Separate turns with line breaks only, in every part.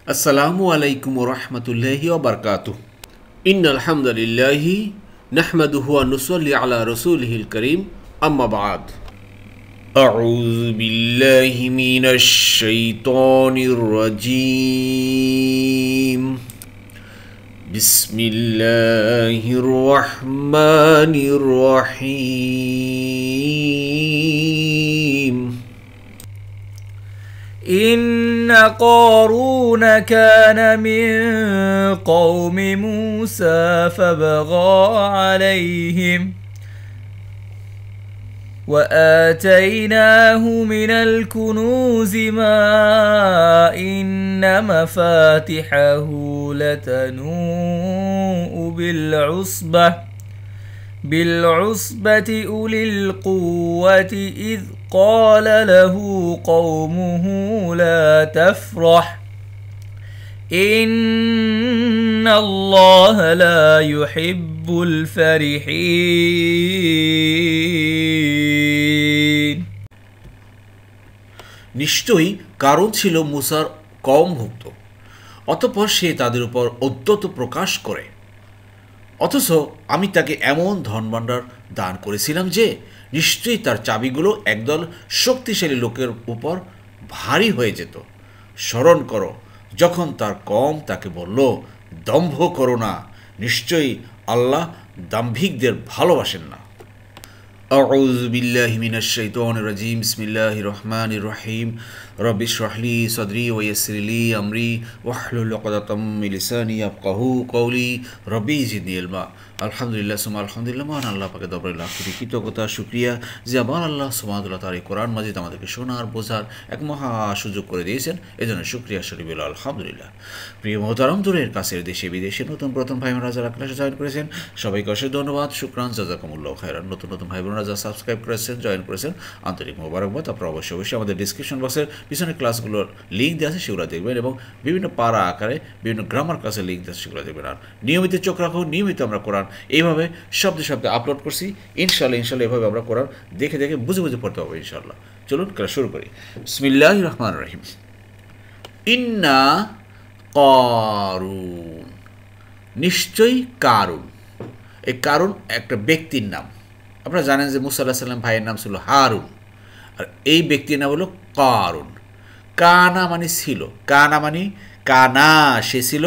আসসালামু আলাইকুম ওয়া রাহমাতুল্লাহি ওয়া বারাকাতুহু। ইন্নাল হামদুলিল্লাহি নাহমাদুহু ওয়া নুসাল্লি আলা রাসূলিহিল কারীম, আম্মা বা'দ। আউযু বিল্লাহি মিনাশ শাইতানির রাজীম। বিসমিল্লাহির রাহমানির রাহিম।
إن قارون كان من قوم موسى فبغى عليهم وآتيناه من الكنوز ما إن مفاتحه لتنوء بالعصبة أولي القوة إذ قال له قومه لا تفرح إن الله لا يحب الفرحين।
নিশ্চয়ই কারণ ছিল মুসার কওমভুক্ত, অতঃপর সে তাদের উপর ঔদ্ধত্য প্রকাশ করে। অথচ আমি তাকে এমন ধনভাণ্ডার দান করেছিলাম যে নিশ্চয়ই তার চাবিগুলো একদল শক্তিশালী লোকের উপর ভারী হয়ে যেত। স্মরণ করো যখন তার কওম তাকে বলল, দম্ভ করো না, নিশ্চয়ই আল্লাহ দাম্ভিকদের ভালোবাসেন না। আউযু বিল্লাহি মিনাশ শাইতানির রাজীম। বিসমিল্লাহির রহমানির রহিম। রব্বি ইশরাহ লি সাদরি ওয়া ইয়াসসির লি আমরি ওয়াহলুল উকদাতাম মিন লিসানি ইয়াফকাহু কওলি। রব্বি জিদনি ইলমা। আলহামদুলিল্লাহ সুম্মা আলহামদুলিল্লাহ। মহান আল্লাহ পাকের দরবারে লাখ কোটি কৃতজ্ঞতা শুকরিয়া যে আবার আল্লাহ সুবহানাহু ওয়া তাআলা তার এই কোরআন মাজিদ আমাদেরকে শোনার বোঝার এক মহা সুযোগ করে দিয়েছেন। এজন্য শুকরিয়া শরীফ বলি আলহামদুলিল্লাহ। প্রিয় মুহতারাম, দূরের কাছের দেশে বিদেশে নতুন প্রথম ভাই বোনেরা যারা ক্লাসে জয়েন করেছেন সবাইকে অশেষ ধন্যবাদ, শুকরান, জাযাকুমুল্লাহু খাইরান। নতুন ভাই বোনেরা যারা সাবস্ক্রাইব করেছেন, জয়েন করেছেন, আন্তরিক মোবারকবাদ। আপনারা অবশ্যই আমাদের ডিসক্রিপশন বক্সের পিছনে ক্লাসগুলোর লিঙ্ক দেওয়া আছে, সেগুলো দেখবেন, এবং বিভিন্ন পারা আকারে বিভিন্ন গ্রামার ক্লাসের লিঙ্ক দেওয়া আছে, সেগুলো দেখবেন। আর নিয়মিত চোখ রাখুন, নিয়মিত আমরা কোরআন এইভাবে শব্দে শব্দে আপলোড করছি। ইনশাল্লাহ এভাবে আমরা কোরআন দেখে দেখে বুঝে বুঝে পড়তে পারবো ইনশাল্লাহ। চলুন ক্লাস শুরু করি। বিসমিল্লাহির রহমানির রহিম। ইন্না কারুন, নিশ্চয়ই কারুন। এই কারুন একটা ব্যক্তির নাম। আপনারা জানেন যে মুসা আলাইহিস সালাম ভাইয়ের নাম ছিল হারুন, আর এই ব্যক্তির নাম হলো কারুন। কানা মানে ছিল, কানা মানে কানা সে ছিল,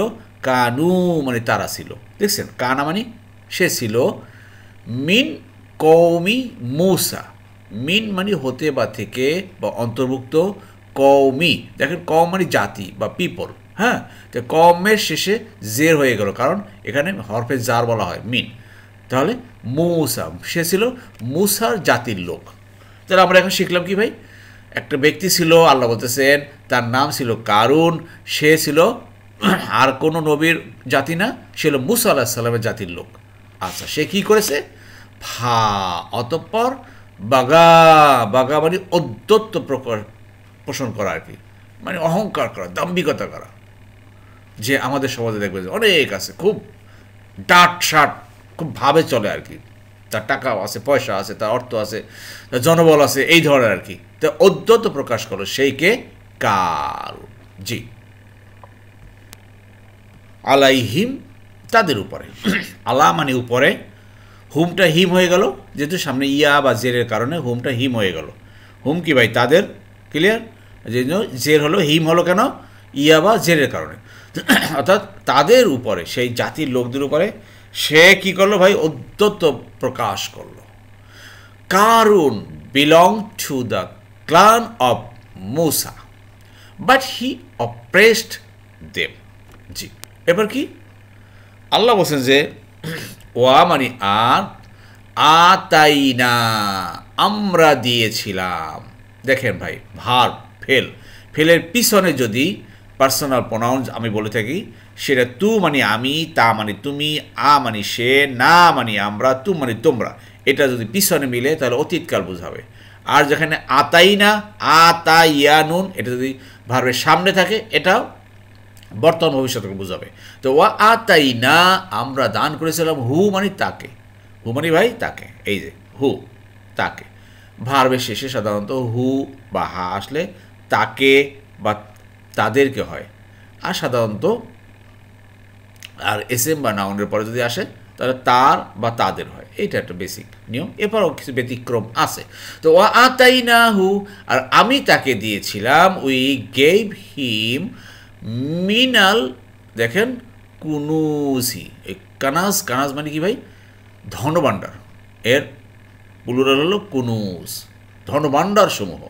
কানু মানে তারা ছিল। দেখছেন, কানা মানে সে ছিল, মিন কওমি মুসা, মিন মানে হতে বা থেকে বা অন্তর্ভুক্ত, কওমি দেখেন কওম মানে জাতি বা পিপল। হ্যাঁ, তো কওমের শেষে জের হয়ে গেল, কারণ এখানে হরফে জার বলা হয় মিন। তাহলে মুসা সে ছিল মুসার জাতির লোক। তাহলে আমরা এখন শিখলাম কি ভাই, একটা ব্যক্তি ছিল, আল্লাহ বলতেছেন তার নাম ছিল কারুন, সে ছিল আর কোনো নবীর জাতি না, সে হলো মুসা আলাইহিস সালামের জাতির লোক। আচ্ছা, সে কি করেছে? অতঃপর বাগা, বাগা মানে ঔদ্ধত্য পোষণ করা আর কি, মানে অহংকার করা, দাম্ভিকতা করা, যে আমাদের সমাজে দেখবে যে অনেক আছে, খুব ডাট শাট, খুব ভাবে চলে আর কি, তার টাকা আছে, পয়সা আছে, তার অর্থ আছে, তার জনবল আছে, এই ধরনের আর কি। তো ঔদ্ধত্য প্রকাশ করলো সেইকে কারুন। জি, আলাইহিম তাদের উপরে। আলা মানে উপরে, হুমটা হিম হয়ে গেল, যেহেতু সামনে ইয়া বা জেরের কারণে হুমটা হিম হয়ে গেল। হুম কি ভাই? তাদের, ক্লিয়ার? যে জের হলো, হিম হলো কেন? ইয়া বা জেরের কারণে। অর্থাৎ তাদের উপরে, সেই জাতির লোকদের উপরে সে কি করলো ভাই? ঔদ্ধত্য প্রকাশ করলো। Qarun belong to the clan of Musa, but he oppressed them. জি, এবার কি আল্লাহ বলছেন যে ওয়া মানে আর, আতাইনা আমরা দিয়েছিলাম। দেখেন ভাই, ভার ফেল, ফেলের পিছনে যদি পার্সোনাল প্রোনাউন আমি বলে থাকি, সেটা তু মানে আমি, তা মানে তুমি, আ মানে সে, না মানে আমরা, তু মানে তোমরা, এটা যদি পিছনে মিলে তাহলে অতীতকাল বোঝাবে। আর যেখানে আতাইনা, আতাইয়ানুন, এটা যদি ভার্বের সামনে থাকে এটাও বর্তমান ভবিষ্যৎকে বোঝাবে। তো ওয়া আতাইনা আমরা দান করেছিলাম, হু মানে তাকে, হু মানে ভাই তাকে, এই যে হু তাকে, ভার্বের শেষে সাধারণত হু বা হা আসলে তাকে বা তাদেরকে হয়। আর সাধারণত আর এসএম বা নাউনের পরে যদি আসে তাহলে তার বা তাদের হয়, এইটা একটা বেসিক নিয়ম। এরপরও কিছু ব্যতিক্রম আছে। তো ওয়া আতাইনাহু, আর আমি তাকে দিয়েছিলাম, উই গেভ হিম মিনাল, দেখেন কুনুজি, এই কানাজ, কানাজ মানে কি ভাই? ধনভাণ্ডার, এর প্লুরাল হলো কুনুজ, ধনভাণ্ডার সমূহ,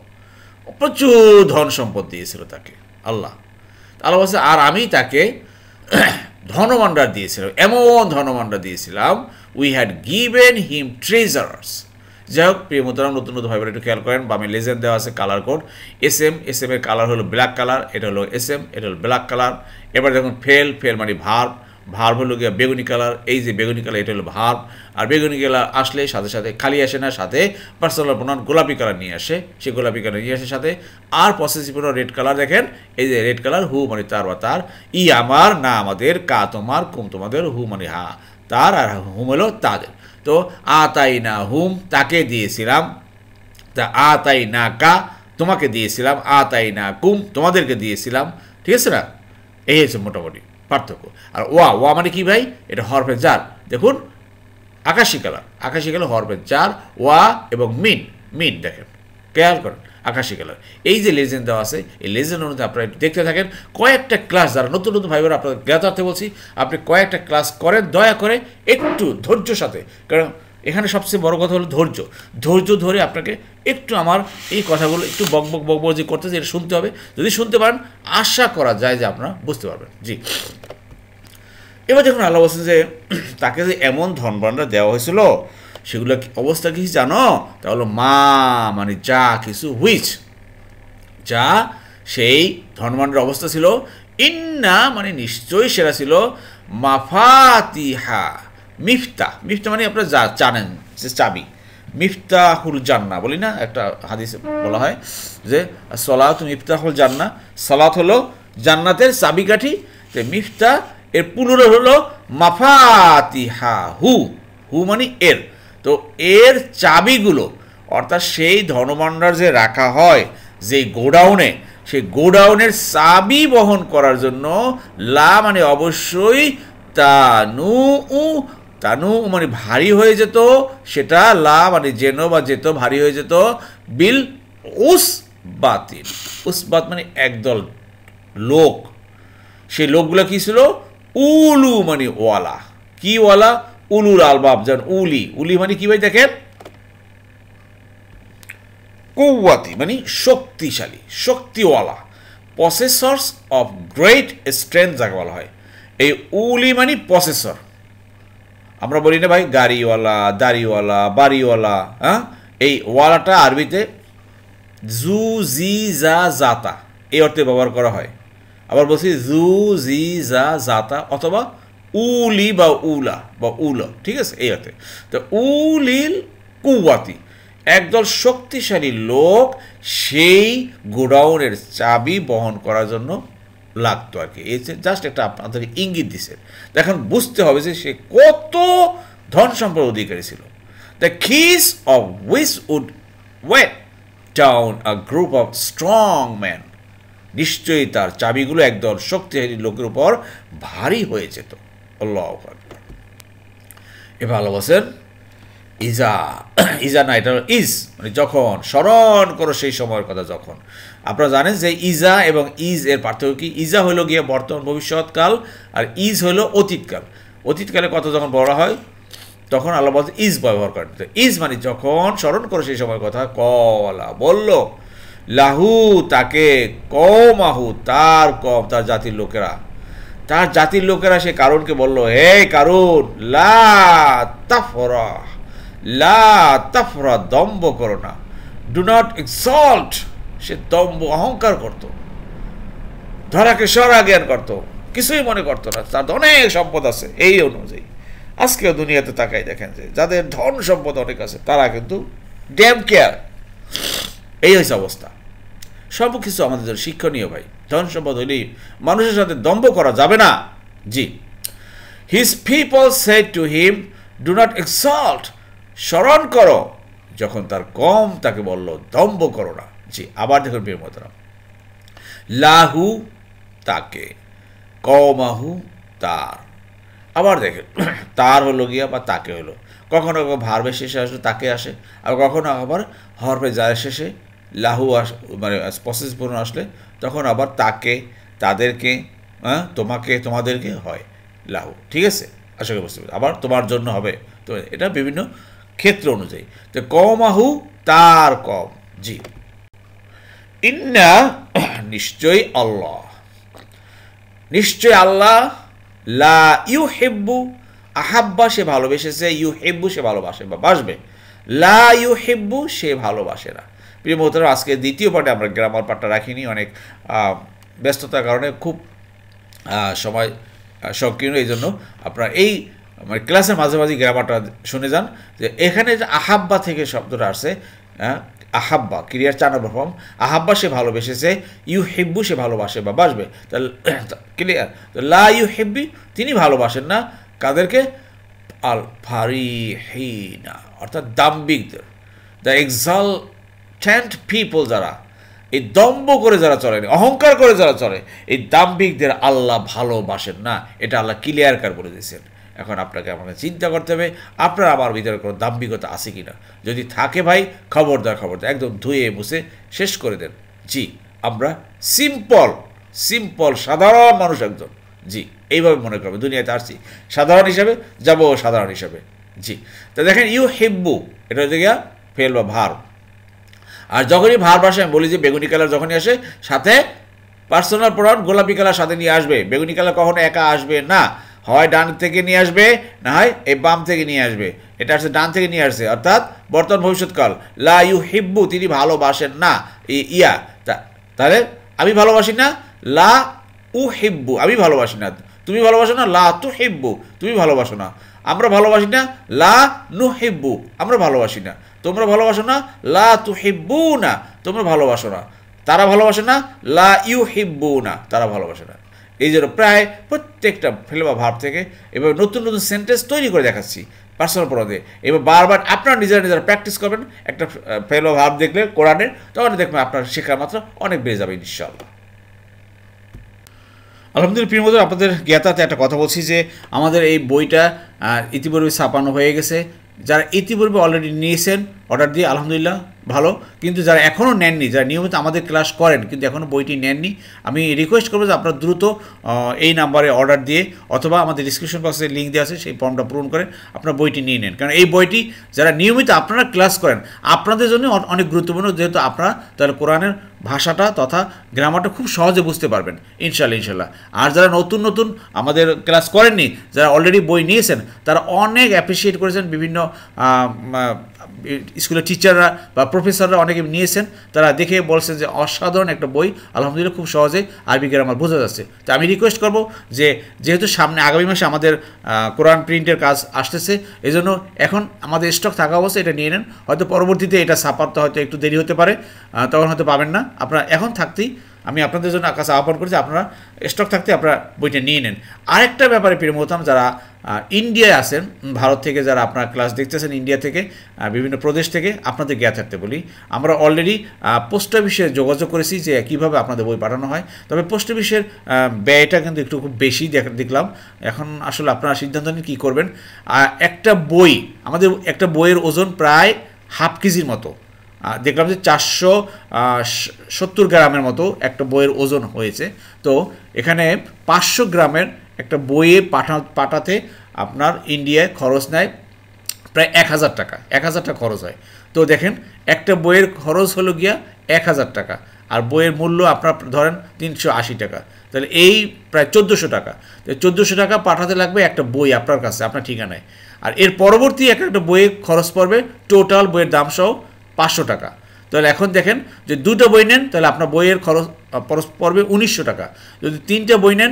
প্রচুর ধন সম্পদ দিয়েছিল তাকে আল্লাহ। আল্লাহ বলছে আর আমি তাকে ধনভাণ্ডার দিয়েছিলাম, এমন ধনভাণ্ডার দিয়েছিলাম, we had given him treasures. যাই হোক প্রিয় মোহতারাম, নতুন নতুন ভাইবার একটু খেয়াল করেন, বামে লেজেন্ড দেওয়া আছে কালার কোড এসএম, এসএম এর কালার হলো ব্ল্যাক কালার, এটা হলো এসএম, এটা হলো ব্ল্যাক কালার। এবার দেখুন ফেল, ফেল মানে ভার্ব, ভার্ব হলো গিয়ে বেগুনি কালার, এই যে বেগুনি কালার এটা হলো ভার্ব। আর বেগুনি কালার আসলে সাথে সাথে খালি আসে না, সাথে পার্সোনাল প্রোনাউন গোলাপি কালার নিয়ে আসে, সেই গোলাপি কালার নিয়ে আসে সাথে। আর পসেসিভ প্রোনাউন রেড কালার, দেখেন এই যে রেড কালার, হু মানে তার বা তার, ই আমার, না আমাদের, কা তোমার, কুম তোমাদের, হু মানে হা তার, আর হুম হলো তাদের। তো আতাই না হুম, তাকে দিয়েছিলাম, তা আতাই না কা, তোমাকে দিয়েছিলাম, আতাই না কুম, তোমাদেরকে দিয়েছিলাম। ঠিক আছে না? এই হচ্ছে মোটামুটি পার্থক্য। আর ওয়া, ওয়া মানে কি ভাই? এটা হরফে জার, দেখুন আকাশি কালার, আকাশি কালার হরফে জার, ওয়া এবং মিন, মিন দেখেন খেয়াল করেন আকাশি কালার। এই যে লেজেন্ড দেওয়া আছে, এই লেজেন্ড অনুযায়ী আপনারা একটু দেখতে থাকেন। কয়েকটা ক্লাস, যারা নতুন নতুন ভাই বোনেরা আপনাদের জ্ঞাতার্থে বলছি, আপনি কয়েকটা ক্লাস করেন দয়া করে, একটু ধৈর্য সাথে, কারণ এখানে সবচেয়ে বড় কথা হলো ধৈর্য। ধৈর্য ধরে আপনাকে একটু আমার এই কথাগুলো একটু বকবক বকবক যে করতেছে এটা শুনতে হবে। যদি শুনতে পারেন আশা করা যায় যে আপনারা বুঝতে পারবেন। জি, এবার দেখুন আল্লাহ বলছেন যে তাকে যে এমন ধনভাণ্ডার দেওয়া হয়েছিল, সেগুলো অবস্থা কি জানো? তা হলো মা মানে যা কিছু, হুইচ যা, সেই ধনভাণ্ডার অবস্থা ছিল, ইন্না মানে নিশ্চয়ই সেরা ছিল, মাফাতিহা মিফতা, মিফতা মানে আপনারা যা জানেন যে চাবি, মিফতাহুল জান্নাহ বলি না, একটা হাদিসে বলা হয় যে সলাত মিফতাহুল জান্নাহ, সালাত হলো জান্নাতের চাবিকাঠি। তো মিফতা এর প্লুরাল হলো মাফাতিহা, হু, হু মানে এর। তো এর চাবিগুলো, অর্থাৎ সেই ধনভাণ্ডার যে রাখা হয় যে গোডাউনে, সেই গোডাউনের চাবি বহন করার জন্য লা মানে অবশ্যই, তানু, তানু মানে ভারী হয়ে যেত, সেটা লা মানে যেন বা যেত, ভারী হয়ে যেত, বিল উস বাতিল, উসবাত মানে একদল লোক। সেই লোকগুলো কি ছিল? উলু মানে ওয়ালা, কি ওয়ালা? উলুল আলবাব, যেন উলি, উলি মানে কি ভাই? দেখেন কুওয়াতি মানে শক্তিশালী, শক্তিওয়ালা, পসেসর্স অফ গ্রেট স্ট্রেংথ যাকে বলা হয়। এই উলি মানে পসেসর। আমরা বলি না ভাই গাড়িওয়ালা, দাড়িওয়ালা, বাড়িওয়ালা, হ্যাঁ, এই ওয়ালাটা আরবিতে জু জি জা জাতা এই অর্থে ব্যবহার করা হয়। আবার বলছি জু জি জা জাতা, অথবা উলি বা উলা বা উল, ঠিক আছে, এই অর্থে। তো উলিল কুওয়াতি, একদল শক্তিশালী লোক সেই গোডাউনের চাবি বহন করার জন্য লাগতো আর কি। এই জাস্ট একটা আপনাদের ইঙ্গিত দিছে। এখন বুঝতে হবে যে সে কত ধন সম্পদের অধিকারী ছিল। The kiss of which would weigh down a group of strong man, নিশ্চয়ই তার চাবিগুলো একদল শক্তিশালী লোকের উপর ভারী হয়ে যেত। আল্লাহু আকবার। এবার আল্লাহ বলেন ইজা, ইজা না, এটা ইজ মানে যখন, স্মরণ করো সেই সময়ের কথা যখন। আপনারা জানেন যে ইজা এবং ইজ এর পার্থক্য কি? ইজা হলো গিয়ে বর্তমান ভবিষ্যৎকাল, আর ইজ হলো অতীতকাল। অতীতকালে কথা যখন বলা হয় তখন আল্লাহ বলতে ইজ ব্যবহার করেন। ইজ মানে যখন, স্মরণ করো সেই সময়ের কথা, কলা বলল, লাহু তাকে, কওমাহু তার কম, তার জাতির লোকেরা, তার জাতির লোকেরা সে কারণকে বলল, হে কারণ, লা তাফরাহ, লা তাফরা দম্ভ করো না, ডু নট এক্সল্ট, সে দম্ভ অহংকার করত, ধরাকে সরা জ্ঞান করত, কিছুই মনে করতো না, তার অনেক সম্পদ আছে। এই অনুযায়ী আজকেও দুনিয়াতে তাকাই দেখেন যে যাদের ধন সম্পদ অনেক আছে তারা কিন্তু ড্যাম কেয়ার, এই হয়েছে অবস্থা। সব কিছু আমাদের জন্য শিক্ষণীয় ভাই। ধন সম্পদ হইলেই মানুষের সাথে দম্ভ করা যাবে না। জি, his people said to him, do not exult, স্মরণ করো, যখন তার কম তাকে বলল দম্ভ করো না। জি, আবার দেখুন প্রিয় মোহতারাম, লাহু তাকে, কওমাহু তার। আবার দেখেন তার হলো গিয়া বা তাকে হলো, কখনো ভার্বের শেষে আসলে তাকে আসে, আর কখনো আবার হরফে জারের শেষে লাহু মানে পসেসিভ প্রোনাউন আসলে তখন আবার তাকে, তাদেরকে, তোমাকে, তোমাদেরকে হয় লাহু। ঠিক আছে, আশা করি বুঝতে পারছি। আবার তোমার জন্য হবে, তো এটা বিভিন্ন ক্ষেত্র অনুযায়ী। তো কওমাহু তার কম। জি। ইন্না নিশ্চয়ই আল্লাহ, নিশ্চয় আল্লাহ, লা ইউহিব্বু আহাব্বা সে ভালোবেসেছে, ইউহিব্বু সে ভালোবাসে বা বাসবে, লা ইউহিব্বু সে ভালোবাসে না। প্রিয় মোহতারাম, আজকে দ্বিতীয় পার্টে আমরা গ্রামার পার্টটা রাখিনি, অনেক ব্যস্ততার কারণে খুব সময় সংকীর্ণ, এই জন্য আপনারা এই মানে ক্লাসের মাঝে মাঝে গ্রামারটা শুনে যান। যে এখানে যে আহাব্বা থেকে শব্দটা আসছে, আহাব্বা ক্রিয়ার 4 নম্বর ফর্ম, আহাব্বা সে ভালোবেসেছে, ইউ হেব্বু সে ভালোবাসে বা বাসবে, তাহলে ক্লিয়ার। তো লা ইউ হেব্বি তিনি ভালোবাসেন না কাদেরকে, আল ফারিহিনা অর্থাৎ দাম্ভিকদের, দ্য এক্সালট্যান্ট পিপল যারা এই দম্ভ করে যারা চলে, অহংকার করে যারা চলে, এই দাম্ভিকদের আল্লাহ ভালোবাসেন না, এটা আল্লাহ ক্লিয়ার কার করে দিয়েছেন। এখন আপনাকে আমাকে চিন্তা করতে হবে আপনার আমার ভিতরে কোনো দাম্ভিকতা আছে কি না। যদি থাকে ভাই খবরদার খবরদার একদম ধুয়ে মুছে শেষ করে দেন। জি, আমরা সিম্পল সাধারণ মানুষ একজন। জি, এইভাবে মনে করবে দুনিয়াতে আসছি সাধারণ হিসাবে, যাব সাধারণ হিসাবে। জি, তো দেখেন ইউ হেব্বু এটা হচ্ছে গিয়া ফেল বা ভার। আর যখনই ভার আসে আমি বলি যে বেগুনি কালার যখনই আসে সাথে পার্সোনাল প্রোনাউন গোলাপি কালার সাথে নিয়ে আসবে। বেগুনি কালার কখনো একা আসবে না, হয় ডান থেকে নিয়ে আসবে, না হয় এই বাম থেকে নিয়ে আসবে। এটা আসছে ডান থেকে নিয়ে আসছে, অর্থাৎ বর্তমান ভবিষ্যৎকাল। লা ইউ হিব্বু তিনি ভালোবাসেন না, ইয়া তাহলে আমি ভালোবাসি না, লা উ হিব্বু আমি ভালোবাসি না, তুমি ভালোবাসো না, লা তু হিব্বু তুমি ভালোবাসো না, আমরা ভালোবাসি না, লা নু হিব্বু আমরা ভালোবাসি না, তোমরা ভালোবাসো না, লা তু হিব্বু না তোমরা ভালোবাসো না, তারা ভালোবাসে না, লা ইউ হিব্বু না তারা ভালোবাসে না। এই জন্য প্রায় প্রত্যেকটা ফেল বা ভাব থেকে এবার নতুন নতুন সেন্টেন্স তৈরি করে দেখাচ্ছি পার্সোনাল পড়াতে। এবার বারবার আপনারা নিজেরা প্র্যাকটিস করবেন একটা ফেল বা ভাব দেখলে কোরআনের, তখন দেখবেন আপনার শেখার মাত্রা অনেক বেড়ে যাবে ইনশাআল্লাহ। আলহামদুলিল্লাহ প্রিয় বন্ধুরা, আপনাদের জ্ঞাতাতে একটা কথা বলছি যে আমাদের এই বইটা ইতিপূর্বে ছাপানো হয়ে গেছে। যারা ইতিপূর্বে অলরেডি নিয়েছেন অর্ডার দিয়ে আলহামদুলিল্লাহ ভালো, কিন্তু যারা এখনও নেননি, যারা নিয়মিত আমাদের ক্লাস করেন কিন্তু এখনও বইটি নেননি, আমি রিকোয়েস্ট করবো যে আপনারা দ্রুত এই নাম্বারে অর্ডার দিয়ে অথবা আমাদের ডিসক্রিপশন বক্সে লিঙ্ক দেওয়া আছে সেই ফর্মটা পূরণ করে আপনারা বইটি নিয়ে নেন। কারণ এই বইটি যারা নিয়মিত আপনারা ক্লাস করেন আপনাদের জন্য অনেক গুরুত্বপূর্ণ, যেহেতু আপনারা তাহলে কোরআনের ভাষাটা তথা গ্রামারটা খুব সহজে বুঝতে পারবেন ইনশাল্লাহ। আর যারা নতুন আমাদের ক্লাস করেননি, যারা অলরেডি বই নিয়েছেন তারা অনেক অ্যাপ্রিসিয়েট করেছেন, বিভিন্ন স্কুলের টিচাররা বা প্রফেসররা অনেকে নিয়েছেন, তারা দেখে বলছেন যে অসাধারণ একটা বই, আলহামদুলিল্লাহ খুব সহজে আরবি গ্রামার বোঝা যাচ্ছে। তো আমি রিকোয়েস্ট করব যে যেহেতু সামনে আগামী মাসে আমাদের কোরআন প্রিন্টের কাজ আসতেছে, এই জন্য এখন আমাদের স্টক থাকা অবস্থায় এটা নিয়ে নেন, হয়তো পরবর্তীতে এটা ছাপাতে হয়তো একটু দেরি হতে পারে, তখন হয়তো পাবেন না, আপনারা এখন থাকতেই আমি আপনাদের জন্য কাছে আহ্বান করছি আপনারা স্টক থাকতে আপনারা বইটা নিয়ে নেন। আরেকটা ব্যাপারে প্রিয় মোহতারাম, যারা ইন্ডিয়ায় আছেন, ভারত থেকে যারা আপনারা ক্লাস দেখতেছেন, ইন্ডিয়া থেকে বিভিন্ন প্রদেশ থেকে, আপনাদের জ্ঞাত থাকতে বলি আমরা অলরেডি পোস্ট অফিসে যোগাযোগ করেছি যে কীভাবে আপনাদের বই পাঠানো হয়। তবে পোস্ট অফিসের ব্যয়টা কিন্তু একটু খুব বেশি দেখলাম। এখন আসলে আপনারা সিদ্ধান্ত নিন কী করবেন। একটা বই, আমাদের একটা বইয়ের ওজন প্রায় হাফ কেজির মতো, দেখলাম যে 470 গ্রামের মতো একটা বইয়ের ওজন হয়েছে। তো এখানে 500 গ্রামের একটা বইয়ে পাঠাতে আপনার ইন্ডিয়ায় খরচ নেয় প্রায় 1000 টাকা, 1000 টাকা খরচ হয়। তো দেখেন একটা বইয়ের খরচ হলো গিয়া 1000 টাকা, আর বইয়ের মূল্য আপনার ধরেন 380 টাকা, তাহলে এই প্রায় 1400 টাকা। তো 1400 টাকা পাঠাতে লাগবে একটা বই আপনার কাছে, আপনার ঠিকানায়। আর এর পরবর্তী একটা বইয়ের খরচ পড়বে টোটাল বইয়ের দাম সহ 500 টাকা। তাহলে এখন দেখেন যে 2টা বই নেন তাহলে আপনার বইয়ের খরচ পড়বে 1900 টাকা। যদি 3টা বই নেন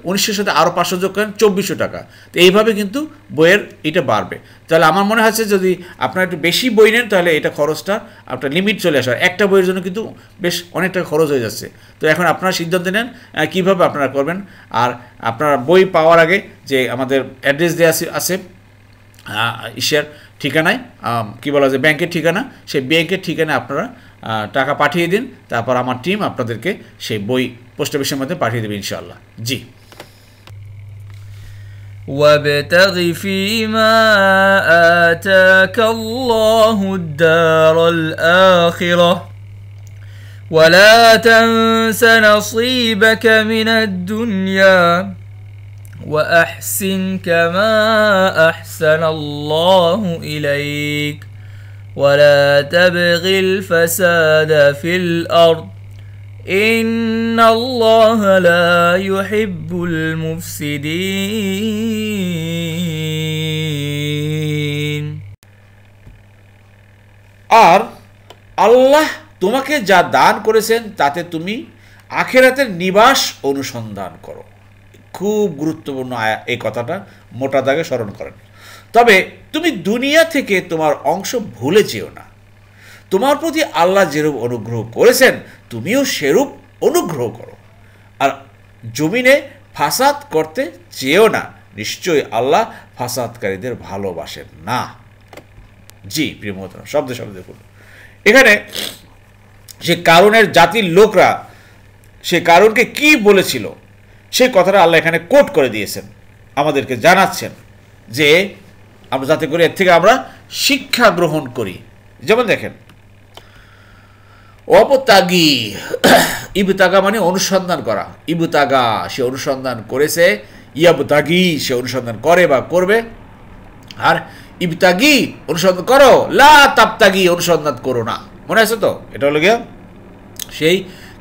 1900 সাথে আরও 500 যোগ করেন 2400 টাকা। তো এইভাবে কিন্তু বইয়ের এটা বাড়বে। তাহলে আমার মনে হচ্ছে যদি আপনারা একটু বেশি বই নেন তাহলে এটা খরচটা আপনার লিমিট চলে আসে, একটা বইয়ের জন্য কিন্তু বেশ অনেক টাকা খরচ হয়ে যাচ্ছে। তো এখন আপনারা সিদ্ধান্ত নেন কীভাবে আপনারা করবেন। আর আপনারা বই পাওয়ার আগে যে আমাদের অ্যাড্রেস দেওয়া আছে ইসের ঠিকানায়, কী বলা যায় ব্যাংকের ঠিকানা, সেই ব্যাংকের ঠিকানায় আপনারা টাকা পাঠিয়ে দিন, তারপর আমার টিম আপনাদেরকে সেই বই পোস্ট অফিসের মধ্যে পাঠিয়ে দেবে ইনশাআল্লাহ। জি।
وابتغ فيما آتاك الله الدار الآخرة ولا تنس نصيبك من الدنيا وأحسن كما أحسن الله إليك ولا تبغ الفساد في الأرض إن الله لا يحب المفسدين
আর আল্লাহ তোমাকে যা দান করেছেন তাতে তুমি আখিরাতের নিবাস অনুসন্ধান করো। খুব গুরুত্বপূর্ণ এই কথাটা মোটা দাগে স্মরণ করেন। তবে তুমি দুনিয়া থেকে তোমার অংশ ভুলে যেও না। তোমার প্রতি আল্লাহ যেরূপ অনুগ্রহ করেছেন তুমিও সেরূপ অনুগ্রহ করো। আর জমিনে ফাসাদ করতে চেয়েও না, নিশ্চয়ই আল্লাহ ফাসাদকারীদের ভালোবাসেন না। জি প্রিয় মোহতরম, শব্দে শব্দে দেখুন এখানে সে কারুনের জাতির লোকরা সে কারুনকে কি বলেছিল সেই কথাটা আল্লাহ এখানে কোট করে দিয়েছেন, আমাদেরকে জানাচ্ছেন যে আমরা যাতে করে এর থেকে আমরা শিক্ষা গ্রহণ করি। যেমন দেখেন, অবতাগি, ইবতাগা মানে অনুসন্ধান করা। ইবতাগা সে অনুসন্ধান করেছে, ইয়াবতাগি সে অনুসন্ধান করে বা করবে। আর ইবতাগি অনুসন্ধান করো, লা তাবতাগি অনুসন্ধান করো না। মনে আছে তো? এটা হলো গিয়া সেই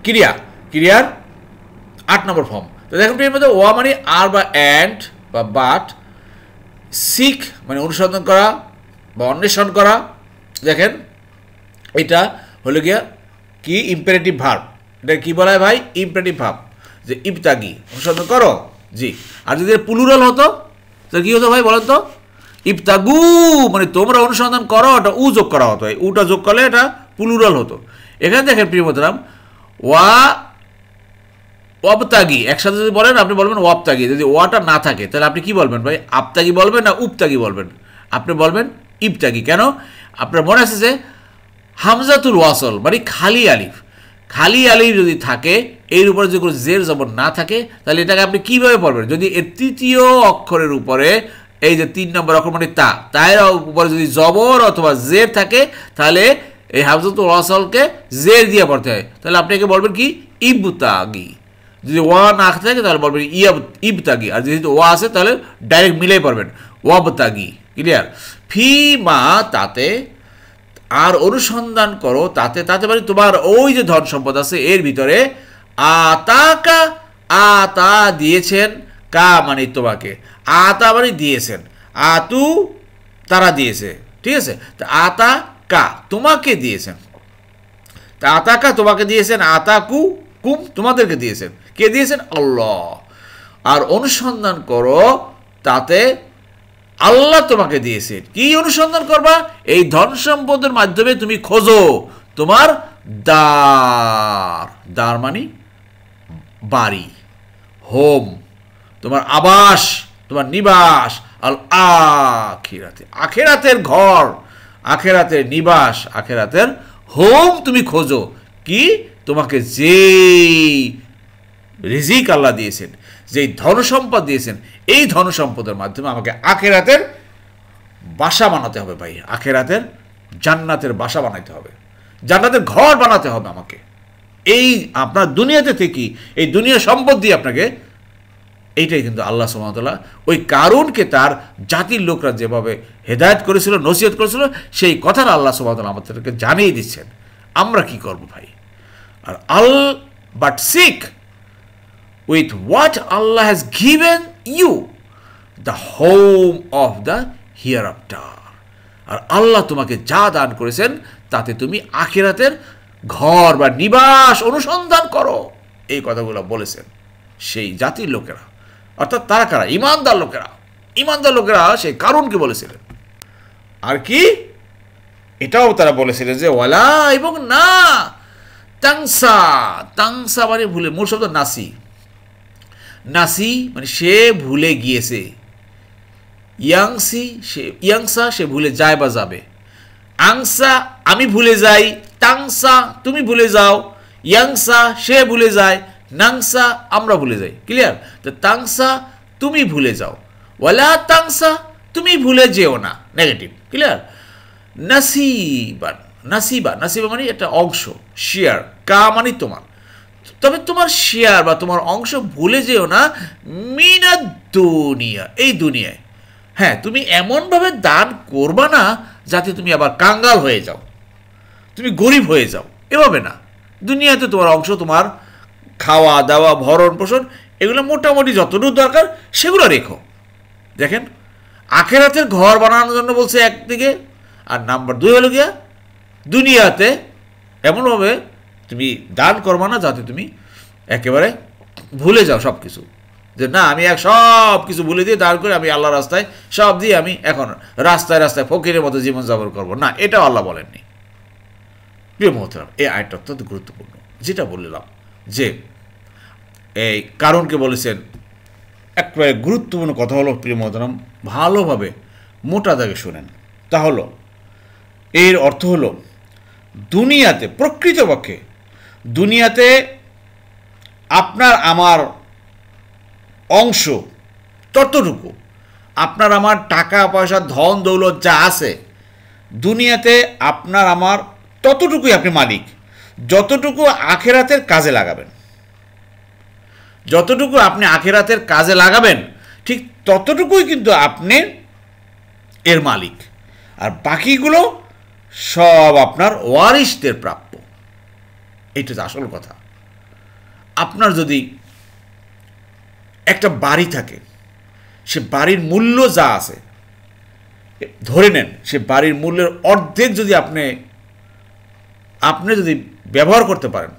ক্রিয়ার 8 নম্বর ফর্ম। তো দেখুন এর মধ্যে ওয়া মানে আর বা অ্যান্ড বা বাট, সিক মানে অনুসন্ধান করা বা অন্বেষণ করা। দেখেন এটা হলো গিয়া কি ইম্পারেটিভ ভার্ব। এটা কি বলা হয় ভাই? ইম্পারেটিভ ভার্ব, যে ইবতাগি অনুসন্ধান করো। জি, আর যদি প্লুরাল হতো তাহলে কি হতো ভাই বলেন তো? ইবতাগু মানে তোমরা অনুসন্ধান করো, এটা উ যোগ করা হতো। উটা যোগ করলে এটা প্লুরাল হতো। এখানে দেখেন প্রিয় মোহতরম, ওয়াবতাগি একসাথে যদি বলেন আপনি বলবেন ওয়াবতাগি। যদি ওয়াটা না থাকে তাহলে আপনি কি বলবেন ভাই? আপতাগি বলবেন না উপতাগি বলবেন? আপনি বলবেন ইবতাগি। কেন? আপনার মনে আছে যে হামজাতুল ওয়াসল মানে খালি আলিফ, খালি আলিফ যদি থাকে এর উপরে যদি কোনো জের জবর না থাকে তাহলে এটাকে আপনি কিভাবে পড়বেন? যদি এর তৃতীয় অক্ষরের উপরে এই যে 3 নম্বর অক্ষর মানে তার উপরে যদি জবর অথবা জের থাকে তাহলে এই হামজাতুল ওয়াসলকে জের দিয়ে পড়তে হয়। তাহলে আপনাকে বলবেন কি? ইবতাগি। যদি ওয়া না থাকে তাহলে বলবেন ইবতাগি। আর যদি ওয়া আছে তাহলে ডাইরেক্ট মিলাই পড়বেন ওয়াবতাগি। ক্লিয়ার? ফি মা তাতে, আর অনুসন্ধান করো তাতে। তাতে মানে তোমার ওই যে ধন সম্পদ আছে এর ভিতরে আতাকা, আতা দিয়েছেন, কা মানে তোমাকে, আতা মানে দিয়েছেন, আতু তারা দিয়েছে, ঠিক আছে? তা আতা কা তোমাকে দিয়েছেন, তা আতাকা তোমাকে দিয়েছেন, আতাকু কুম তোমাদেরকে দিয়েছেন। কে দিয়েছেন? আল্লাহ। আর অনুসন্ধান করো তাতে আল্লাহ তোমাকে দিয়েছেন। কি অনুসন্ধান করবা? এই ধন সম্পদের মাধ্যমে তুমি খোঁজো তোমার দার মানে বাড়ি, হোম, তোমার আবাস, তোমার নিবাস, আল আখিরাতে আখেরাতের ঘর, আখেরাতের নিবাস, আখেরাতের হোম তুমি খোঁজো। কি? তোমাকে যেই রিজিক আল্লাহ দিয়েছেন, যেই ধন সম্পদ দিয়েছেন, এই ধন সম্পদের মাধ্যমে আমাকে আখেরাতের বাসা বানাতে হবে ভাই। আখেরাতের জান্নাতের বাসা বানাতে হবে, জান্নাতের ঘর বানাতে হবে আমাকে। এই আপনার দুনিয়াতে থেকে এই দুনিয়া সম্পদ দিয়ে আপনাকে, এইটাই কিন্তু আল্লাহ সুবহানাহু ওয়া তাআলা ওই কারুনকে তার জাতির লোকরা যেভাবে হেদায়েত করেছিল, নসিহত করেছিল, সেই কথাটা আল্লাহ সুবহানাহু ওয়া তাআলা আমাদেরকে জানিয়ে দিচ্ছেন। আমরা কি করব ভাই? আর but seek with what Allah has given you the home of the hereafter. আর আল্লাহ তোমাকে যা দান করেছেন তাতে তুমি আখিরাতের ঘর বা নিবাস অনুসন্ধান করো। এই কথাগুলো বলেছেন সেই জাতির লোকেরা, অর্থাৎ তারা কারা? ইমানদার লোকেরা। ইমানদার লোকেরা সেই কারুনকে বলেছিলেন। আর কি? এটাও তারা বলেছিলেন যে ওয়ালা এবং না তাংসা, তাংসা মানে ভুলে, মূল শব্দ নাসি, নাসি মানে সে ভুলে গিয়েছে, ইয়াংসা সে ভুলে যায় বা যাবে, আংসা আমি ভুলে যাই, তাংসা তুমি ভুলে যাও, ইয়াংসা সে ভুলে যায়, নাংসা আমরা ভুলে যাই। ক্লিয়ার? তো তাংসা তুমি ভুলে যাও, ওয়ালা তাংসা, তুমি ভুলে যেও না, নেগেটিভ, ক্লিয়ার। নাসিবান, নাসিবা, নাসিবা মানে একটা অংশ, শেয়ার, কা মানে তোমার, তবে তোমার শেয়ার বা তোমার অংশ ভুলে যেও না মিনাদ দুনিয়া, এই দুনিয়ায়। হ্যাঁ, তুমি এমনভাবে দান করবা না যাতে তুমি আবার কাঙ্গাল হয়ে যাও, তুমি গরিব হয়ে যাও, এভাবে না। দুনিয়াতে তোমার অংশ, তোমার খাওয়া দাওয়া ভরণ পোষণ এগুলো মোটামুটি যতটুকু দরকার সেগুলো রেখো। দেখেন, আখেরাতের ঘর বানানোর জন্য বলছে একদিকে, আর নাম্বার 2 হলো গিয়া দুনিয়াতে এমনভাবে তুমি দান করবা না যাতে তুমি একেবারে ভুলে যাও সব কিছু, যে না আমি সব কিছু ভুলে দিয়ে দান করে আমি আল্লাহ রাস্তায় সব দিয়ে আমি এখন রাস্তায় রাস্তায় ফকিরের মতো জীবনযাপন করবো না, এটাও আল্লাহ বলেননি। প্রিয় মোহতারাম, এই আয়াতটা অত্যন্ত গুরুত্বপূর্ণ। যেটা বললাম যে এই কারণকে বলেছেন, একেবারে গুরুত্বপূর্ণ কথা হলো প্রিয় মোহতারাম, ভালোভাবে মোটা দাগে শোনেন। তা হলো এর অর্থ হলো দুনিয়াতে, প্রকৃতপক্ষে দুনিয়াতে আপনার আমার অংশ ততটুকু, আপনার আমার টাকা পয়সা ধন দৌলত যা আছে দুনিয়াতে আপনার আমার ততটুকুই আপনি মালিক, যতটুকু আখেরাতের কাজে লাগাবেন। যতটুকু আপনি আখেরাতের কাজে লাগাবেন ঠিক ততটুকুই কিন্তু আপনি এর মালিক, আর বাকিগুলো সব আপনার ওয়ারিশদের প্রাপ্য। এইটা তো আসল কথা। আপনার যদি একটা বাড়ি থাকে, সে বাড়ির মূল্য যা আছে ধরে নেন, সে বাড়ির মূল্যের অর্ধেক যদি আপনি যদি ব্যবহার করতে পারেন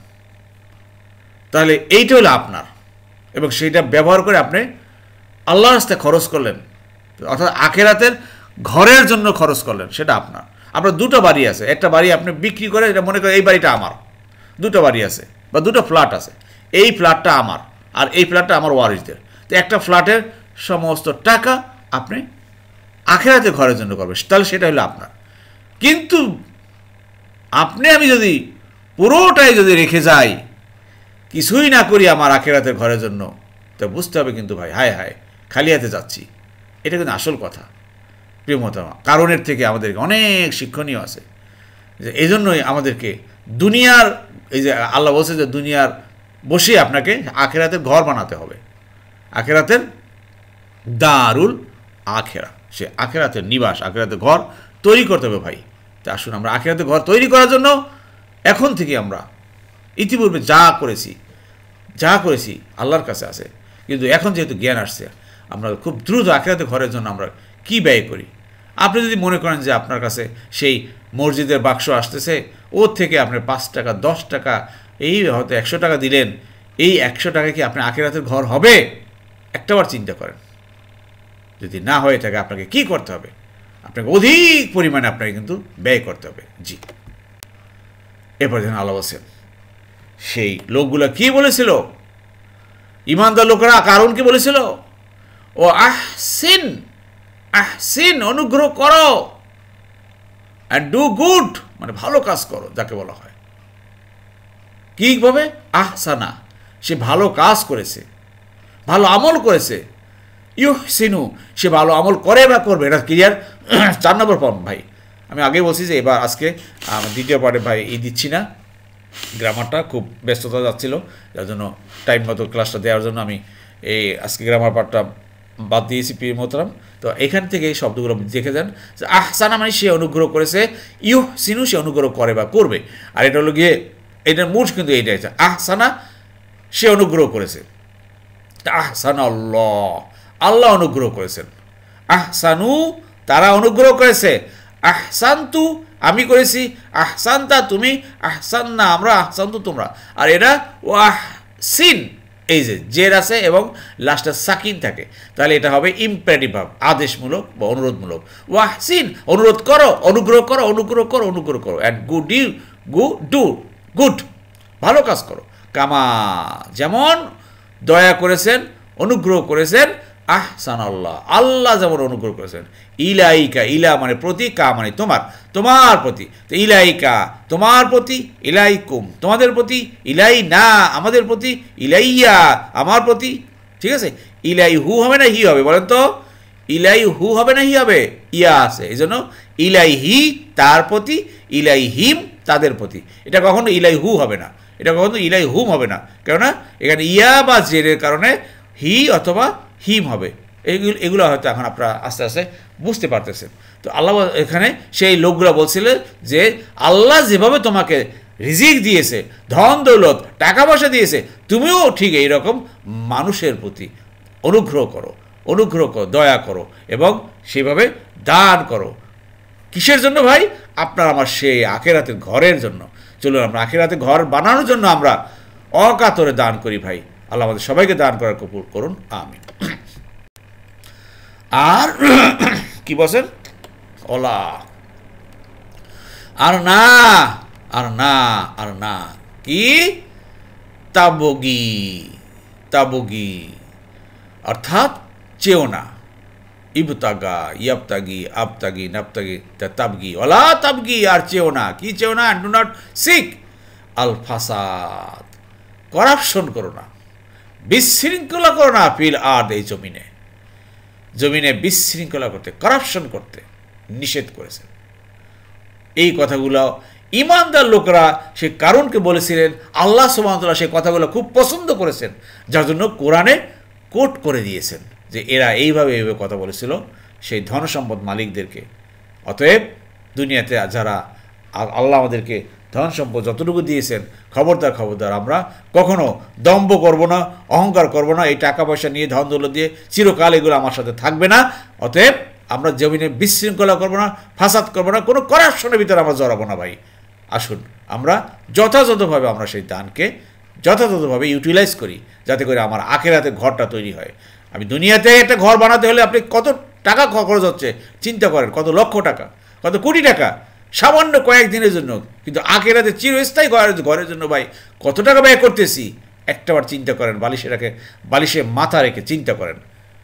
তাহলে এইটা হলো আপনার, এবং সেইটা ব্যবহার করে আপনি আল্লাহর রাস্তায় খরচ করলেন, অর্থাৎ আখেরাতের ঘরের জন্য খরচ করলেন, সেটা আপনার। আপনার 2টা বাড়ি আছে, একটা বাড়ি আপনি বিক্রি করে এটা মনে করেন এই বাড়িটা আমার, 2টা বাড়ি আছে বা 2টা ফ্ল্যাট আছে, এই ফ্ল্যাটটা আমার আর এই ফ্ল্যাটটা আমার ওয়ারিশদের। তো একটা ফ্ল্যাটের সমস্ত টাকা আপনি আখেরাতে ঘরের জন্য করবেন, তাহলে সেটা হলো আপনার। কিন্তু আপনি আমি যদি পুরোটাই যদি রেখে যাই, কিছুই না করি আমার আখেরাতের ঘরের জন্য, তো বুঝতে হবে কিন্তু ভাই, হায় হায় খালি হাতে যাচ্ছি। এটা কিন্তু আসল কথা প্রিয় মোহতারাম। কারণের থেকে আমাদেরকে অনেক শিক্ষণীয় আছে, যে এই জন্যই আমাদেরকে দুনিয়ার, এই যে আল্লাহ বলছে যে দুনিয়ার বসে আপনাকে আখেরাতের ঘর বানাতে হবে, আখেরাতের দারুল আখেরা, সে আখেরাতের নিবাস, আখেরাতের ঘর তৈরি করতে হবে ভাই। তা আসুন আমরা আখেরাতের ঘর তৈরি করার জন্য এখন থেকে আমরা ইতিপূর্বে যা করেছি আল্লাহর কাছে আছে, কিন্তু এখন যেহেতু জ্ঞান আসছে আমরা খুব দ্রুত আখেরাতের ঘরের জন্য আমরা কি ব্যয় করি। আপনি যদি মনে করেন যে আপনার কাছে সেই মসজিদের বাক্স আসতেছে, ওর থেকে আপনার 5 টাকা 10 টাকা, এই হয়তো 100 টাকা দিলেন, এই 100 টাকা কি আপনার আখেরাতের ঘর হবে? একটাবার চিন্তা করেন। যদি না হয়ে থাকে আপনাকে কি করতে হবে? আপনাকে অধিক পরিমাণে আপনাকে কিন্তু ব্যয় করতে হবে। জি, এরপর যেন আল্লাহ বলছেন, সেই লোকগুলা কি বলেছিল, ইমানদার লোকেরা কারণ কি বলেছিল, ও আহসিন, আহসিন অনুগ্রহ করো, অ্যান্ড ডু গুড মানে ভালো কাজ করো যাকে বলা হয়। কিভাবে? আহসানা, সে ভালো কাজ করেছে, ভালো আমল করেছে, ইউহসিনু সে ভালো আমল করে বা করবে। এটা ক্লিয়ার 4 নম্বর ফর্ম ভাই। আমি আগে বলছি যে এবার আজকে দ্বিতীয় পার্টে ভাই দিচ্ছি না, গ্রামারটা খুব ব্যস্ততা যাচ্ছিল, যার জন্য টাইম মতো ক্লাসটা দেওয়ার জন্য আমি এই আজকে গ্রামার পার্টটা বাদ দিয়েছি প্রিয় মোহতারাম। তো এখান থেকে এই শব্দগুলো দেখে যান যে আহসানা মানে সে অনুগ্রহ করেছে, ইউহসিনু সে অনুগ্রহ করে বা করবে। আর এটা হলো গিয়ে এটার মূল কিন্তু এইটাই আছে, আহসানা সে অনুগ্রহ করেছে, আহসানা আল্লাহ, আল্লাহ অনুগ্রহ করেছেন, আহসানু তারা অনুগ্রহ করেছে, আহসান্তু আমি করেছি, আহসান্তা তুমি, আহসান্না আমরা, আহসান্তু তোমরা। আর এরা ওয়াহসিন, এই যে জের আছে এবং লাস্টে সাকিন থাকে, তাহলে এটা হবে ইম্পারেটিভ ভাব, আদেশমূলক বা অনুরোধমূলক। ওয়াহসিন অনুরোধ করো, অনুগ্রহ করো, অনুগ্রহ করো, অনুগ্রহ করো, অ্যান্ড ডু গুড ভালো কাজ করো, কামা যেমন দয়া করেছেন, অনুগ্রহ করেছেন, আহসান আল্লাহ আল্লাহ যেমন অনুগ্রহ করেছেন, ইলাইকা ইলা মানে প্রতি, কা মানে তোমার, তোমার প্রতি, তো ইলাইকা তোমার প্রতি, ইলাইকুম তোমাদের প্রতি, ইলাই না আমাদের প্রতি, ইলাইয়া আমার প্রতি, ঠিক আছে। ইলাই হু হবে না হি হবে বলেন তো? ইলাইহু হবে না হি হবে, ইয়া আছে, এই জন্য ইলাইহি তার প্রতি, ইলাইহিম তাদের প্রতি। এটা কখনো ইলাইহু হবে না, এটা কখনো ইলাইহুম হবে না, কেননা এখানে ইয়া বা জেরের কারণে হি অথবা হিম হবে। এগুলো হয়তো এখন আপনারা আস্তে আস্তে বুঝতে পারতেছেন। তো আল্লাহ এখানে সেই লোকগুলো বলছিল যে আল্লাহ যেভাবে তোমাকে রিজিক দিয়েছে, ধন দৌলত টাকা পয়সা দিয়েছে, তুমিও ঠিক এইরকম মানুষের প্রতি অনুগ্রহ করো, দয়া করো এবং সেভাবে দান করো। কিসের জন্য ভাই? আপনার আমার সেই আখিরাতের ঘরের জন্য। চলুন আমরা আখিরাতে ঘর বানানোর জন্য আমরা অকাতরে দান করি ভাই। আল্লাহ আমাদের সবাইকে দান করার কবুল করুন, আমিন। আর কি বলছেন? ওলা আর না, আর না, আর না, কি? তাবগি, তাবগি অর্থাৎ চেও না। ইবতাগা, ইয়াবতাগি, আবতাগি, নাবতাগি, তাবগি, ওলা তাবগি, আর চেও না। কি চেও না? ডু নট সিক আল ফাসাদ, করাপশন করো না, বিশৃঙ্খলা করো না, ফিল আর এই জমিনে, জমিনে বিশৃঙ্খলা করতে, করাপশন করতে নিষেধ করেছেন। এই কথাগুলো ইমানদার লোকরা সে কারণকে বলেছিলেন, আল্লাহ সুবহানাহু ওয়া তাআলা সেই কথাগুলো খুব পছন্দ করেছেন, যার জন্য কোরআনে কোট করে দিয়েছেন যে এরা এইভাবে এইভাবে কথা বলেছিল সেই ধন সম্পদ মালিকদেরকে। অতএব দুনিয়াতে যারা আল্লাহ আমাদেরকে ধন সম্পদ যতটুকু দিয়েছেন, খবরদার খবরদার আমরা কখনো দম্ভ করব না, অহংকার করব না। এই টাকা পয়সা নিয়ে, ধন দৌলত দিয়ে চিরকাল এগুলো আমার সাথে থাকবে না। অতএব আমরা জমিনে বিশৃঙ্খলা করব না, ফাসাদ করব না, কোনো করাপশনের ভিতরে আমরা জড়াবো না ভাই। আসুন আমরা যথাযথভাবে আমরা সেই দানকে যথাযথভাবে ইউটিলাইজ করি, যাতে করে আমার আখিরাতে ঘরটা তৈরি হয়। আমি দুনিয়াতে একটা ঘর বানাতে হলে আপনি কত টাকা খরচ হচ্ছে চিন্তা করেন, কত লক্ষ টাকা, কত কোটি টাকা সামান্য কয়েকদিনের জন্য। কিন্তু আখিরাতে চিরস্থায়ী ঘরের জন্য ভাই কত টাকা ব্যয় করতেছি একটাবার চিন্তা করেন। বালিশে মাথা রেখে চিন্তা করেন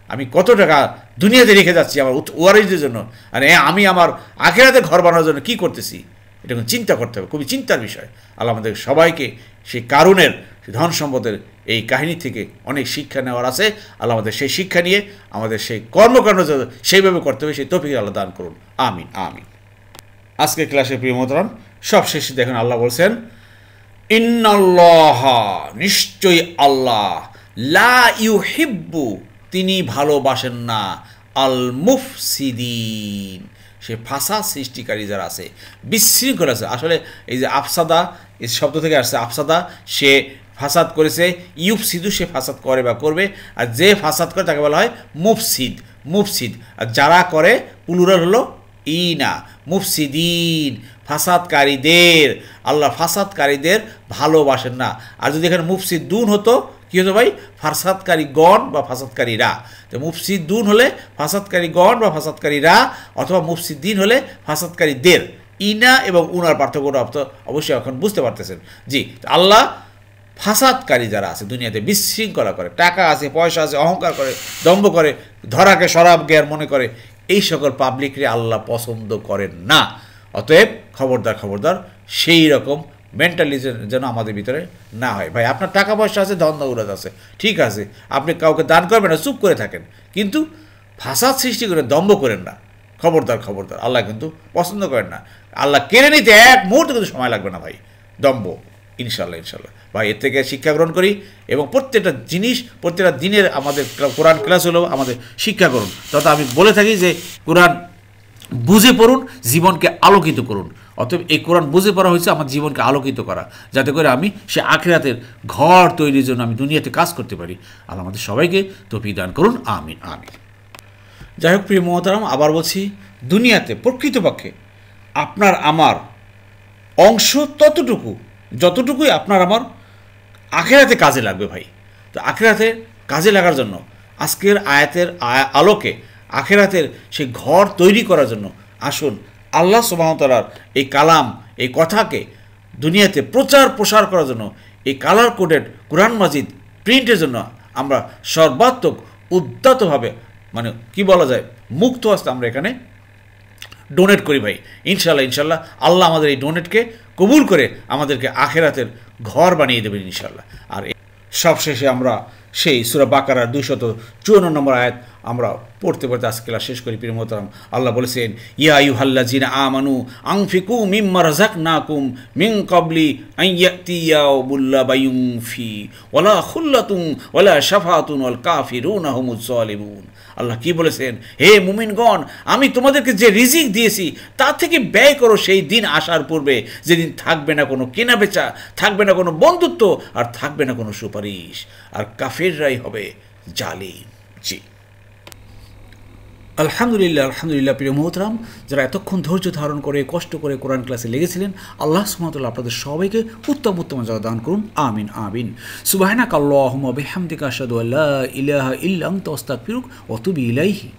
আমি কত টাকা দুনিয়াতে রেখে যাচ্ছি আমার ওয়ারিসদের জন্য, আর আমি আমার আখিরাতে ঘর বানানোর জন্য কী করতেছি, এটা চিন্তা করতে হবে, খুবই চিন্তার বিষয়। আল্লাহ আমাদের সবাইকে সেই কারুনের ধন সম্পদের এই কাহিনী থেকে অনেক শিক্ষা নেওয়ার আছে। আল্লাহ আমাদের সেই শিক্ষা নিয়ে আমাদের সেই কর্মকাণ্ড সেইভাবে করতে হবে, সেই তৌফিক আল্লাহ দান করুন, আমিন আমিন। আজকে ক্লাসের প্রিয় মোহতারাম সবশেষে দেখেন আল্লাহ বলছেন, ইন্নাল্লাহ নিশ্চয়ই আল্লাহ, লা ইউহিব্বু তিনি ভালোবাসেন না, আল মুফসিদিন সে ফাসাদ সৃষ্টিকারী যারা আছে, বিশৃঙ্খলা আছে। আসলে এই যে আফসাদা এই শব্দ থেকে আসছে, আফসাদা সে ফাসাদ করেছে, ইউফসিদু সে ফাসাদ করে বা করবে, আর যে ফাসাদ করে তাকে বলা হয় মুফসিদ। মুফসিদ আর যারা করে প্লুরাল হলো ইনা, মুফসিদিন ফাসাদকারীদের। আল্লাহ ফাসাদকারীদের ভালোবাসেন না। আর যদি এখানে মুফসিদুন হতো কী হতো ভাই? ফাসাদকারীগণ বা ফাসাদকারীরা। তো মুফসিদুন হলে ফাসাদকারীগণ বা ফাসাদকারীরা, অথবা মুফসিদ্দিন হলে ফাসাদকারীদের। ইনা এবং উনার পার্থক্যটা অবশ্যই এখন বুঝতে পারতেছেন। জি, আল্লাহ ফাসাদকারী যারা আছে দুনিয়াতে, বিশৃঙ্খলা করে, টাকা আছে, পয়সা আছে, অহংকার করে, দম্ভ করে, ধরাকে সরাব জ্ঞান মনে করে, এই সকল পাবলিকরে আল্লাহ পছন্দ করেন না। অতএব খবরদার খবরদার সেই রকম মেন্টালিজম যেন আমাদের ভিতরে না হয়। ভাই আপনার টাকা পয়সা আছে, ধন দৌলত আছে, ঠিক আছে, আপনি কাউকে দান করবেন না, চুপ করে থাকেন, কিন্তু ফাসাদ সৃষ্টি করে দম্ভ করেন না। খবরদার খবরদার, আল্লাহ কিন্তু পছন্দ করেন না। আল্লাহ কেড়ে নিতে এক মুহূর্তে কিন্তু সময় লাগবে না ভাই, দম্ভ। ইনশাল্লাহ ইনশাল্লাহ ভাই এর থেকে শিক্ষা গ্রহণ করি এবং প্রত্যেকটা জিনিস প্রত্যেকটা দিনের আমাদের কোরআন ক্লাস হলেও আমাদের শিক্ষা করুন। তথা আমি বলে থাকি যে কোরআন বুঝে পড়ুন, জীবনকে আলোকিত করুন। অতএব এই কোরআন বুঝে পড়া হয়েছে আমার জীবনকে আলোকিত করা, যাতে করে আমি সে আখিরাতের ঘর তৈরির জন্য আমি দুনিয়াতে কাজ করতে পারি। আল্লাহ আমাদের সবাইকে তৌফিক দান করুন, আমিন আমিন। যাই হোক প্রিয় মোহতারাম, আবার বলছি, দুনিয়াতে প্রকৃতপক্ষে আপনার আমার অংশ ততটুকু যতটুকুই আপনার আমার আখিরাতে কাজে লাগবে ভাই। তো আখিরাতে কাজে লাগার জন্য আজকের আয়াতের আলোকে আখিরাতের সেই ঘর তৈরি করার জন্য আসুন আল্লাহ সুবহানাহু ওয়া তাআলার এই কালাম, এই কথাকে দুনিয়াতে প্রচার প্রসার করার জন্য, এই কালার কোডেড কোরআন মাজিদ প্রিন্টের জন্য আমরা সর্বাত্মক উদ্যতভাবে, মানে কি বলা যায়, মুক্ত হস্তে আমরা এখানে ডোনেট করি ভাই। ইনশাল্লাহ ইনশাল্লাহ আল্লাহ আমাদের এই ডোনেটকে কবুল করে আমাদেরকে আখিরাতের ঘর বানিয়ে দেবেন ইনশাল্লাহ। আর সবশেষে আমরা সেই সূরা বাকারার 254 নম্বর আয়াত আমরা পড়তে পড়তে আজকে ক্লাস শেষ করি। প্রিয় মোহতারাম, আল্লাহ বলেছেন, ইয়া আইয়ুহাল্লাযিনা আমানু আনফিকু মিম্মা রাযাকনাকুম মিন ক্বাবলি আন ইয়াতিয়া ইয়াউমুল্লা বাইউন ফি ওয়ালা খুল্লাতুন ওয়ালা শাফাআতুন ওয়াল কাফিরুনা হুমুজ জালিমুন। আল্লাহ কি বলেছেন, হে মুমিনগণ, আমি তোমাদেরকে যে রিজিক দিয়েছি তা থেকে ব্যয় করো সেই দিন আসার পূর্বে, যেদিন থাকবে না কোনো কেনা বেচা, থাকবে না কোনো বন্ধুত্ব, আর থাকবে না কোনো সুপারিশ, আর কাফেররাই হবে জালিম। জি, আলহামদুলিল্লাহ, আলহামদুলিল্লাহ। প্রিয় মোহতরাম, যারা এতক্ষণ ধৈর্য ধারণ করে কষ্ট করে কোরআন ক্লাসে লেগেছিলেন, আল্লাহ সুবহানাহু ওয়া তাআলা আপনাদের সবাইকে উত্তম উত্তম জাযা দান করুন। আমিন আমিন। সুবহানাকাল্লাহুম্মা বিহামদিকা আশহাদু আল্লা ইলাহা ইল্লা আনতা আস্তাগফিরুকা ওয়া আতুবু ইলাইহি।